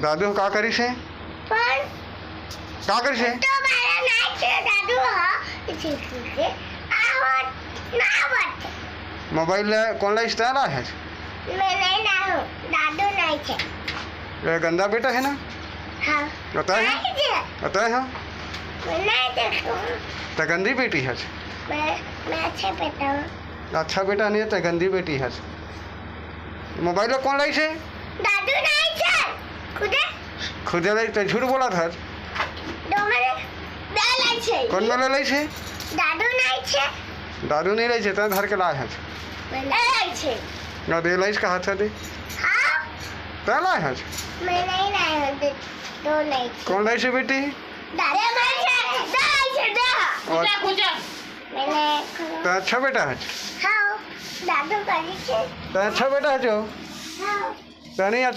दादू का करी छे? પણ का करी छे? તો મારા નાય છે દાદુ હા છે આવત ના આવત मोबाइल कौन लाई स्टाइल है? मैं नहीं ना हूँ दादू नहीं है। ये गंदा बेटा है ना? हाँ बताए हैं? नहीं है। बताए हाँ? मैं नहीं देखूँ तो गंदी बेटी है। मैं अच्छे बेटा हूँ। अच्छा बेटा नहीं है तो गंदी बेटी है। मोबाइल कौन लाई छे? दादू नहीं है खुदे खुदे लाई तो झूठ बोला था। दो मेरे दे लाई छे कौन वाला लाई छे? दादू नहीं है। दादू नहीं लाई छे तो घर के लाए है। मैं लाई छे ना दे लाई का हाथ दे हाँ तो लाए है। मैं नहीं लाई हूँ दो लाई छे कौन लाई छे बेटी? दादू नहीं है दो लाई छे दो कुचा मैंने तो अच्छा बेटा है। हाँ दादू करी छे तो अच्छा बेटा है जो हाँ तो नहीं